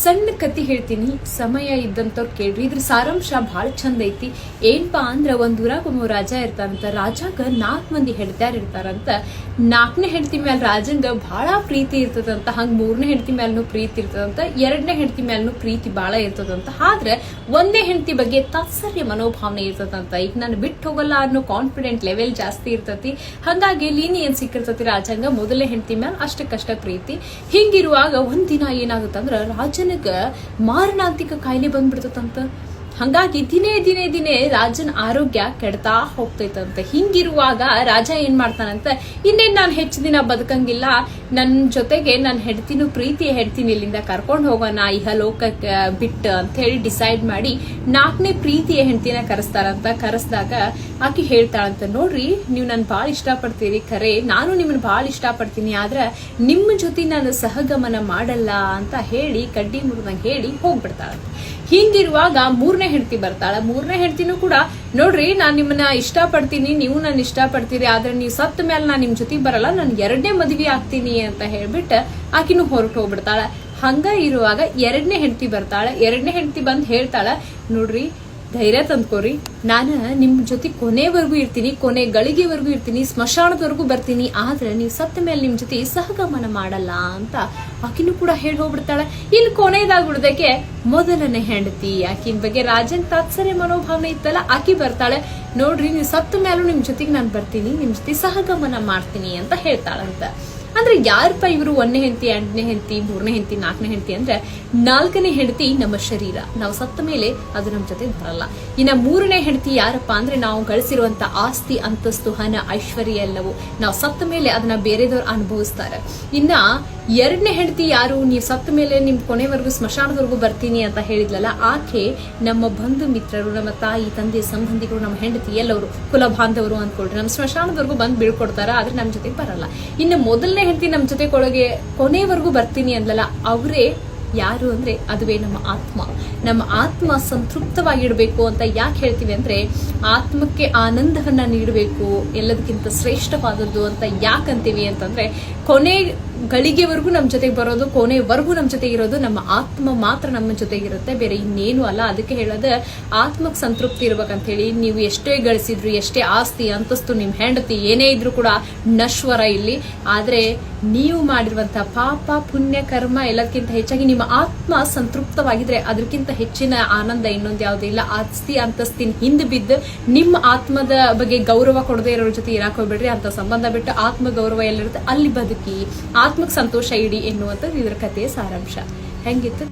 ಸಣ್ಣ ಕತಿ ಹೇಳ್ತೀನಿ, ಸಮಯ ಇದ್ದಂತವ್ರು ಕೇಳ್ರಿ. ಇದ್ರ ಸಾರಾಂಶ ಬಹಳ ಚಂದ ಐತಿ. ಏನ್ಪಾ ಅಂದ್ರ ಒಂದ್ ಊರಾಗ ಒಬ್ಬ ರಾಜ ಇರ್ತಾರಂತ. ರಾಜಾಗ 4 ಮಂದಿ ಹೆಂಡತಿಯಾರ್ ಇರ್ತಾರಂತ. 4ನೇ ಹೆಂಡತಿ ಮ್ಯಾಲ ರಾಜಂಗ ಬಹಳ ಪ್ರೀತಿ ಇರ್ತದಂತ. ಹಂಗ 3ನೇ ಹೆಂಡತಿ ಮ್ಯಾಲೂ ಪ್ರೀತಿ ಇರ್ತದಂತ. 2ನೇ ಹೆಂಡತಿ ಮ್ಯಾಲೂ ಪ್ರೀತಿ ಬಹಳ ಇರ್ತದಂತ. ಆದ್ರೆ 1ನೇ ಹೆಂಡತಿ ಬಗ್ಗೆ ತಾತ್ಸರ್ಯ ಮನೋಭಾವನೆ ಇರ್ತದಂತ. ಈಗ ನಾನು ಬಿಟ್ಟು ಹೋಗಲ್ಲ ಅನ್ನೋ ಕಾನ್ಫಿಡೆಂಟ್ ಲೆವೆಲ್ ಜಾಸ್ತಿ ಇರ್ತತಿ. ಹಂಗಾಗಿ ಲೀನಿಯನ್ ಸಿಕ್ಕಿರ್ತತಿ ರಾಜಂಗ 1ನೇ ಹೆಂಡತಿ ಮ್ಯಾಲ ಅಷ್ಟಕ್ಕಷ್ಟ ಪ್ರೀತಿ. ಹಿಂಗಿರುವಾಗ ಒಂದಿನ ಏನಾಗುತ್ತಂದ್ರ ರಾಜನಿಗ ಮಾರಣಾಂತಿಕ ಕಾಯಿಲೆ ಬಂದ್ಬಿಡ್ತದಂತ. ಹಂಗಾಗಿ ದಿನೇ ದಿನೇ ದಿನೇ ರಾಜನ ಆರೋಗ್ಯ ಕೆಡ್ತಾ ಹೋಗ್ತೈತಂತ. ಹಿಂಗಿರುವಾಗ ರಾಜ ಏನ್ ಮಾಡ್ತಾನಂತ, ಇನ್ನೇನ್ ನಾನು ಹೆಚ್ಚು ದಿನ ಬದುಕಂಗಿಲ್ಲ, ನನ್ ಜೊತೆಗೆ ನನ್ನ ಹೆಂಡತಿನೂ ಪ್ರೀತಿಯ ಹೆಂಡತಿನ ಇಲ್ಲಿಂದ ಕರ್ಕೊಂಡು ಹೋಗೋಣ ಇಹಲೋಕಕ್ಕೆ ಬಿಟ್ಟು ಅಂತ ಹೇಳಿ ಡಿಸೈಡ್ ಮಾಡಿ 4ನೇ ಪ್ರೀತಿಯ ಹೆಂಡತಿನ ಕರೆಸ್ತಾರಂತ. ಕರೆಸ್ದಾಗ ಆಕಿ ಹೇಳ್ತಾಳಂತ, ನೋಡ್ರಿ ನೀವು ನನ್ ಬಾಳ ಇಷ್ಟಪಡ್ತೀರಿ, ಖರೆ ನಾನು ನಿಮ್ಮನ್ನ ಬಾಳ ಇಷ್ಟಪಡ್ತೀನಿ, ಆದ್ರೆ ನಿಮ್ಮ ಜೊತೆ ನಾನು ಸಹಗಮನ ಮಾಡಲ್ಲ ಅಂತ ಹೇಳಿ ಕಡ್ಡಿ ಮುರಿದಂಗೆ ಹೇಳಿ ಹೋಗ್ಬಿಡ್ತಾಳಂತ. ಹಿಂಗಿರುವಾಗ 3ನೇ ಹೆಂಡತಿ ಬರ್ತಾಳ. 3ನೇ ಹೆಂಡತಿನೂ ಕೂಡ, ನೋಡ್ರಿ ನಾನ್ ನಿಮ್ಮನ್ನ ಇಷ್ಟಪಡ್ತೀನಿ, ನೀವು ನನ್ನ ಇಷ್ಟಪಡ್ತೀರಿ, ಆದ್ರೆ ನೀವು ಸತ್ತ ಮೇಲೆ ನಾನ್ ನಿಮ್ ಜೊತೆಗೆ ಬರಲ್ಲ, ನಾನು 2ನೇ ಮದುವೆ ಆಗ್ತೀನಿ ಅಂತ ಹೇಳ್ಬಿಟ್ಟು ಆಕಿನೂ ಹೊರಟು ಹೋಗ್ಬಿಡ್ತಾಳ. ಹಂಗ ಇರುವಾಗ 2ನೇ ಹೆಂಡತಿ ಬರ್ತಾಳ. 2ನೇ ಹೆಂಡತಿ ಬಂದ್ ಹೇಳ್ತಾಳ, ನೋಡ್ರಿ ಧೈರ್ಯ ತಂದ್ಕೋರಿ, ನಾನು ನಿಮ್ ಜೊತೆ ಕೊನೆವರೆಗೂ ಇರ್ತೀನಿ, ಕೊನೆ ಗಳಿಗೆವರೆಗೂ ಇರ್ತೀನಿ, ಸ್ಮಶಾನದವರೆಗೂ ಬರ್ತೀನಿ, ಆದ್ರೆ ನೀವು ಸತ್ತ ಮೇಲೆ ನಿಮ್ ಜೊತೆ ಸಹಗಮನ ಮಾಡಲ್ಲ ಅಂತ ಆಕಿನೂ ಕೂಡ ಹೇಳಿ ಹೋಗ್ಬಿಡ್ತಾಳೆ. ಇಲ್ಲಿ ಕೊನೆಯದಾಗ್ಬಿಡ್ದಕ್ಕೆ 1ನೇ ಹೆಂಡತಿ, ಆಕಿನ ಬಗ್ಗೆ ರಾಜನ್ ತಾತ್ಸರ್ಯ ಮನೋಭಾವನೆ ಇತ್ತಲ್ಲ, ಆಕಿ ಬರ್ತಾಳೆ, ನೋಡ್ರಿ ನೀವು ಸತ್ತ ಮೇಲೂ ನಿಮ್ ಜೊತೆಗೆ ನಾನು ಬರ್ತೀನಿ, ನಿಮ್ ಜೊತೆ ಸಹಗಮನ ಮಾಡ್ತೀನಿ ಅಂತ ಹೇಳ್ತಾಳಂತ. ಅಂದ್ರೆ ಯಾರಪ್ಪ ಇವರು 1ನೇ ಹೆಂಡತಿ, 2ನೇ ಹೆಂಡತಿ, 3ನೇ ಹೆಂಡತಿ, 4ನೇ ಹೆಂಡತಿ ಅಂದ್ರೆ 4ನೇ ಹೆಂಡತಿ ನಮ್ಮ ಶರೀರ, ನಾವು ಸತ್ತ ಮೇಲೆ ಅದು ನಮ್ಮ ಜೊತೆ ಬರಲ್ಲ. ಇನ್ನ 3ನೇ ಹೆಂಡತಿ ಯಾರಪ್ಪ ಅಂದ್ರೆ ನಾವು ಗಳಿಸಿರುವಂತ ಆಸ್ತಿ, ಅಂತಸ್ತು, ಹಣ, ಐಶ್ವರ್ಯ ಎಲ್ಲವೂ ನಾವು ಸತ್ತ ಮೇಲೆ ಅದನ್ನ ಬೇರೆದವ್ರು ಅನುಭವಿಸ್ತಾರೆ. ಇನ್ನ 2ನೇ ಹೆಂಡತಿ ಯಾರು, ನೀವು ಸತ್ತ ಮೇಲೆ ನಿಮ್ ಕೊನೆವರೆಗೂ ಸ್ಮಶಾನದವರೆಗೂ ಬರ್ತೀನಿ ಅಂತ ಹೇಳಿದ್ಲಲ್ಲ, ಆಕೆ ನಮ್ಮ ಬಂಧು ಮಿತ್ರರು, ನಮ್ಮ ತಾಯಿ ತಂದೆ ಸಂಬಂಧಿಗಳು, ನಮ್ಮ ಹೆಂಡತಿ ಎಲ್ಲವರು ಕುಲ ಬಾಂಧವರು ಅಂದ್ಕೊಳ್ರಿ, ನಮ್ಮ ಸ್ಮಶಾನದವರೆಗೂ ಬಂದು ಬೀಳ್ಕೊಡ್ತಾರ, ಆದ್ರೆ ನಮ್ ಜೊತೆಗೆ ಬರಲ್ಲ. ಇನ್ನು 1ನೇ ಹೆಂಡತಿ ನಮ್ಮ ಜೊತೆ ಕೊನೆವರೆಗೂ ಬರ್ತೀನಿ ಅಂದ್ಲಲ್ಲ, ಅವರೇ ಯಾರು ಅಂದ್ರೆ ಅದುವೇ ನಮ್ಮ ಆತ್ಮ. ನಮ್ಮ ಆತ್ಮ ಸಂತೃಪ್ತವಾಗಿಡ್ಬೇಕು ಅಂತ ಯಾಕೆ ಹೇಳ್ತೀವಿ ಅಂದ್ರೆ, ಆತ್ಮಕ್ಕೆ ಆನಂದವನ್ನ ನೀಡಬೇಕು, ಎಲ್ಲದಕ್ಕಿಂತ ಶ್ರೇಷ್ಠವಾದದ್ದು ಅಂತ ಯಾಕಂತೀವಿ ಅಂತಂದ್ರೆ, ಕೊನೆ ಗಳಿಗೆವರೆಗೂ ನಮ್ ಜೊತೆಗೆ ಬರೋದು, ಕೊನೆವರೆಗೂ ನಮ್ ಜೊತೆ ಇರೋದು ನಮ್ಮ ಆತ್ಮ ಮಾತ್ರ ನಮ್ಮ ಜೊತೆಗಿರುತ್ತೆ, ಬೇರೆ ಇನ್ನೇನು ಅಲ್ಲ. ಅದಕ್ಕೆ ಹೇಳೋದು ಆತ್ಮಕ್ ಸಂತೃಪ್ತಿ ಇರ್ಬೇಕಂತ ಹೇಳಿ. ನೀವು ಎಷ್ಟೇ ಗಳಿಸಿದ್ರು, ಎಷ್ಟೇ ಆಸ್ತಿ ಅಂತಸ್ತು, ನಿಮ್ ಹೆಂಡತಿ ಏನೇ ಇದ್ರು ಕೂಡ ನಶ್ವರ ಇಲ್ಲಿ. ಆದ್ರೆ ನೀವು ಮಾಡಿರುವಂತಹ ಪಾಪ ಪುಣ್ಯ ಕರ್ಮ ಎಲ್ಲದಕ್ಕಿಂತ ಹೆಚ್ಚಾಗಿ ನಿಮ್ಮ ಆತ್ಮ ಸಂತೃಪ್ತವಾಗಿದ್ರೆ ಅದಕ್ಕಿಂತ ಹೆಚ್ಚಿನ ಆನಂದ ಇನ್ನೊಂದು ಯಾವುದೂ ಇಲ್ಲ. ಆಸ್ತಿ ಅಂತಸ್ತಿನ ಹಿಂದೆ ಬಿದ್ದು ನಿಮ್ಮ ಆತ್ಮದ ಬಗ್ಗೆ ಗೌರವ ಕೊಡದೆ ಇರೋರ ಜೊತೆ ಇರಾಕ್ ಹೋಗ್ಬೇಡ್ರಿ. ಅಂತ ಸಂಬಂಧ ಬಿಟ್ಟು ಆತ್ಮ ಗೌರವ ಎಲ್ಲಿರುತ್ತೆ ಅಲ್ಲಿ ಬದುಕಿ ಆತ್ಮಕ್ ಸಂತೋಷ ಇಡಿ ಎನ್ನುವಂಥದ್ದು ಇದ್ರ ಕಥೆಯ ಸಾರಾಂಶ. ಹೆಂಗಿತ್ತು?